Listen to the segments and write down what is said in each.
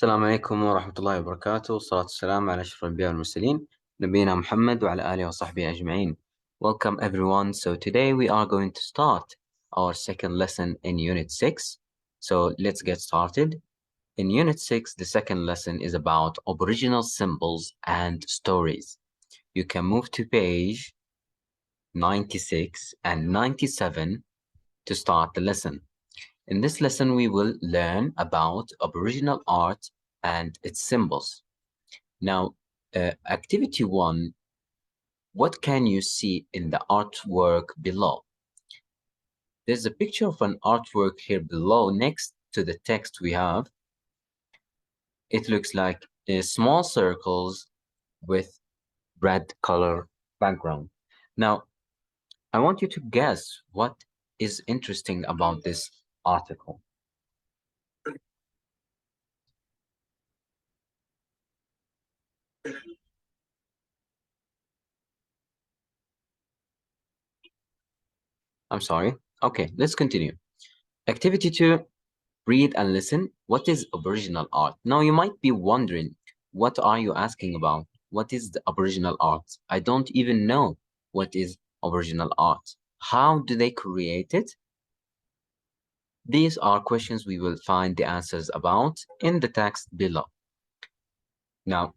السلام عليكم ورحمة الله وبركاته، والصلاة والسلام على أشرف الأنبياء والمرسلين نبينا محمد وعلى آله وصحبه أجمعين. Welcome everyone. So today we are going to start our second lesson in Unit 6. So let's get started. In Unit 6, the second lesson is about Aboriginal symbols and stories. You can move to page 96 and 97 to start the lesson. In this lesson, we will learn about Aboriginal art and its symbols. Now, activity 1, what can you see in the artwork below? There's a picture of an artwork here below next to the text we have. It looks like small circles with red color background. Now, I want you to guess what is interesting about this article. I'm sorry. Okay, let's continue. Activity 2, read and listen. What is Aboriginal art? Now you might be wondering, what are you asking about? What is the Aboriginal art? I don't even know what is Aboriginal art. How do they create it? These are questions we will find the answers about in the text below. Now,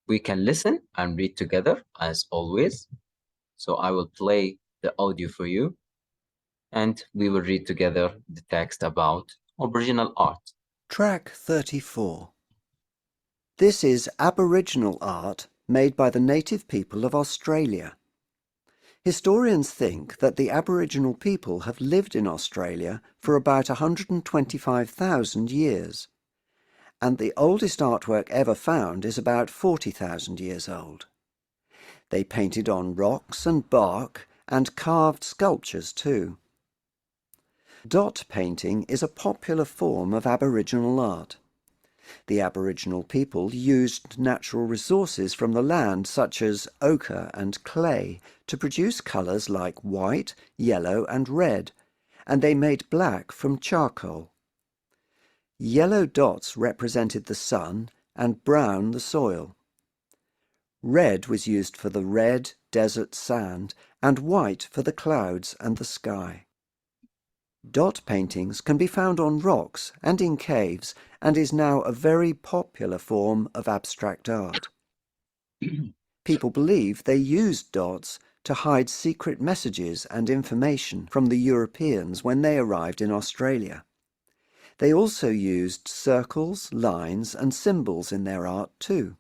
we can listen and read together as always. So I will play the audio for you and we will read together the text about Aboriginal art. Track 34. This is Aboriginal art made by the native people of Australia. Historians think that the Aboriginal people have lived in Australia for about 125,000 years, and the oldest artwork ever found is about 40,000 years old. They painted on rocks and bark and carved sculptures too. Dot painting is a popular form of Aboriginal art. The Aboriginal people used natural resources from the land such as ochre and clay to produce colours like white, yellow and red, and they made black from charcoal. Yellow dots represented the sun and brown the soil. Red was used for the red desert sand and white for the clouds and the sky. Dot paintings can be found on rocks and in caves and is now a very popular form of abstract art. People believe they used dots to hide secret messages and information from the Europeans when they arrived in Australia. They also used circles, lines and symbols in their art too.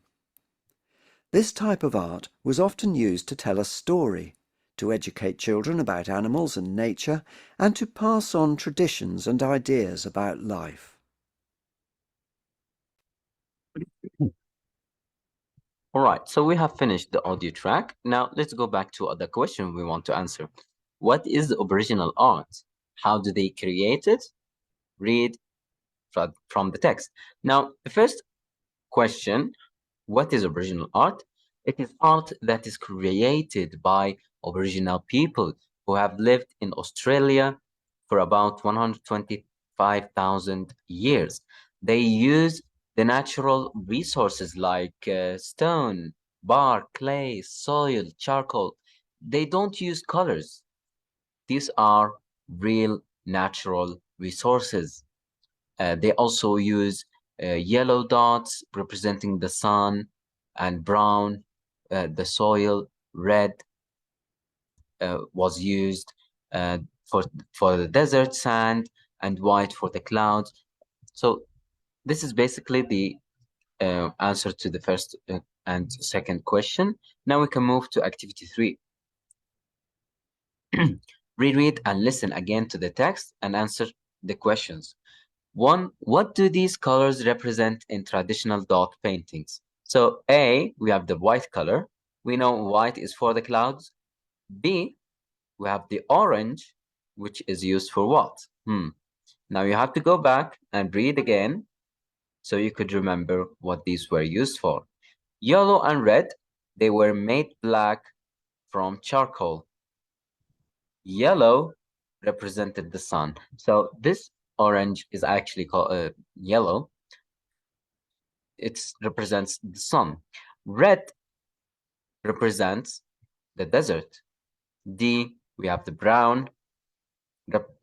This type of art was often used to tell a story, to educate children about animals and nature, and to pass on traditions and ideas about life. All right, so we have finished the audio track. Now let's go back to the question we want to answer. What is the Aboriginal art? How do they create it? Read from the text. Now, the first question, what is Aboriginal art? It is art that is created by Aboriginal people who have lived in Australia for about 125,000 years. They use the natural resources like stone, bark, clay, soil, charcoal. They don't use colors. These are real natural resources. They also use yellow dots representing the sun and brown, the soil. Red was used for the desert sand and white for the clouds. So this is basically the answer to the first and second question. Now we can move to activity 3. Reread and listen again to the text and answer the questions. 1. What do these colors represent in traditional dot paintings? So A, we have the white color. We know white is for the clouds. B, we have the orange, which is used for what? Now you have to go back and read again so you could remember what these were used for. Yellow and red, they were made black from charcoal. Yellow represented the sun. So this orange is actually called yellow. it represents the sun. Red represents the desert. D, we have the brown.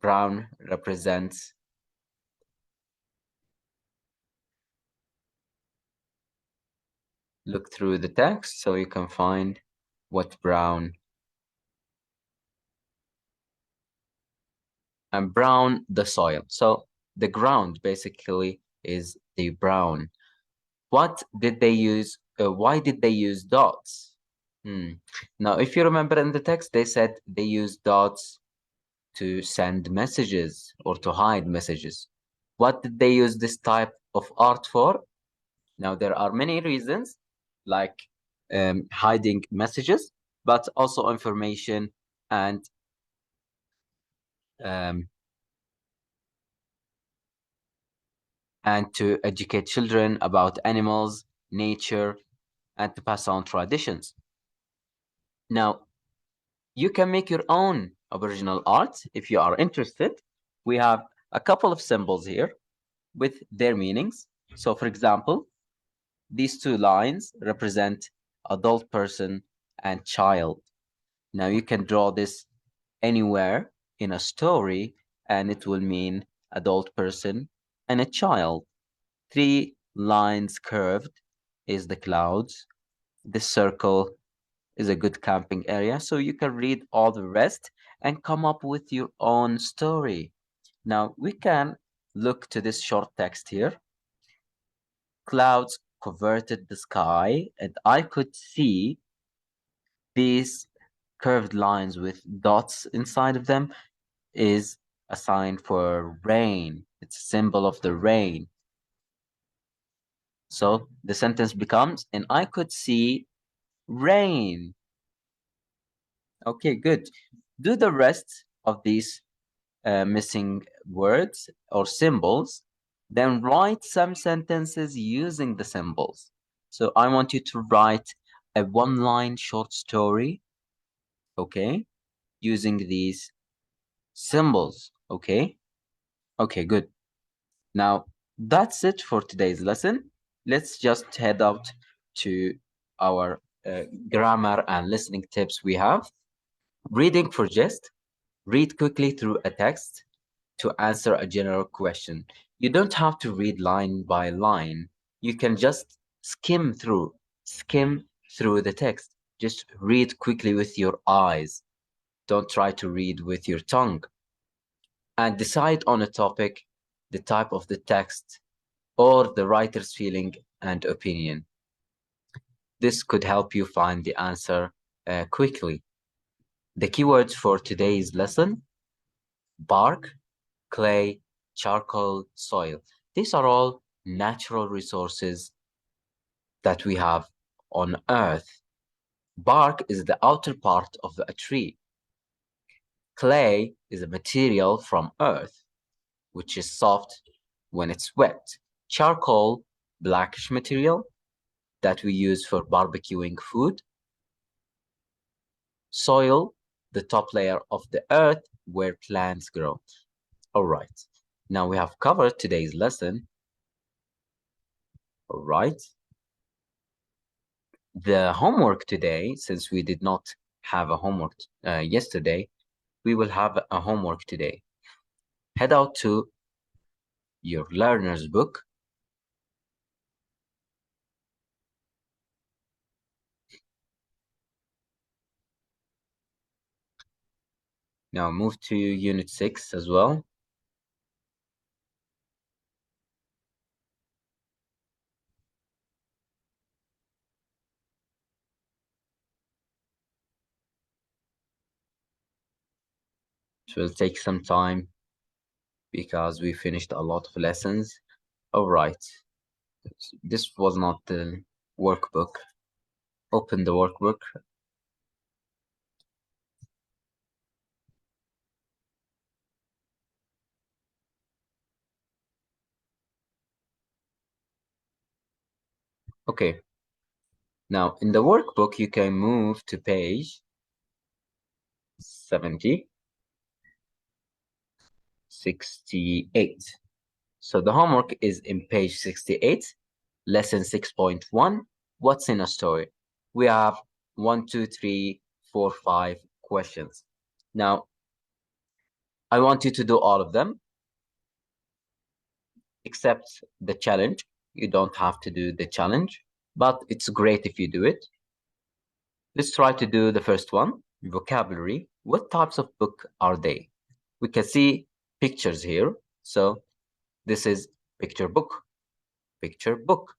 Brown represents look through the text so you can find what brown. And brown, the soil. So the ground basically is the brown. What did they use? Why did they use dots? Now, if you remember in the text, they said they used dots to send messages or to hide messages. What did they use this type of art for? Now, there are many reasons, like hiding messages, but also information and to educate children about animals, nature, and to pass on traditions. Now, you can make your own Aboriginal art if you are interested. We have a couple of symbols here with their meanings. So, for example, these two lines represent adult person and child. Now, you can draw this anywhere in a story, and it will mean adult person and a child. 3 lines curved is the clouds. This circle is a good camping area, so you can read all the rest and come up with your own story. Now, we can look to this short text here. Clouds covered the sky, and I could see these curved lines with dots inside of them is a sign for rain. It's a symbol of the rain. So the sentence becomes, and I could see rain. Okay, good. Do the rest of these missing words or symbols, then write some sentences using the symbols. So I want you to write a 1-line short story, okay, using these symbols, okay? Okay, good. Now, that's it for today's lesson. Let's just head out to our grammar and listening tips we have. Reading for gist. Read quickly through a text to answer a general question. You don't have to read line by line. You can just skim through the text. Just read quickly with your eyes. Don't try to read with your tongue. And decide on a topic, the type of the text, or the writer's feeling and opinion. This could help you find the answer quickly. The keywords for today's lesson: bark, clay, charcoal, soil. These are all natural resources that we have on Earth. Bark is the outer part of a tree. Clay is a material from Earth, which is soft when it's wet. Charcoal, blackish material that we use for barbecuing food. Soil, the top layer of the earth where plants grow. All right, now we have covered today's lesson. All right. The homework today, since we did not have a homework yesterday, we will have a homework today. Head out to your learner's book. Now move to Unit 6 as well. It will take some time because we finished a lot of lessons. All right. This was not the workbook. Open the workbook. Okay. Now, in the workbook, you can move to page 70, 68. So the homework is in page 68. lesson 6.1, what's in a story? We have 1, 2, 3, 4, 5 questions. Now, I want you to do all of them, except the challenge. You don't have to do the challenge, but it's great if you do it. Let's try to do the first one, vocabulary. What types of book are they? We can see pictures here. So this is picture book, picture book.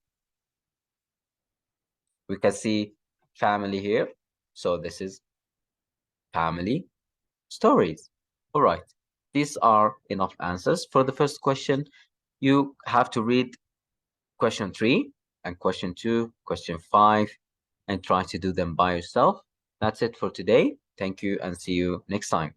We can see family here. So this is family stories. All right. These are enough answers for the first question. You have to read question 3 and question 2, question 5, and try to do them by yourself. That's it for today. Thank you and see you next time.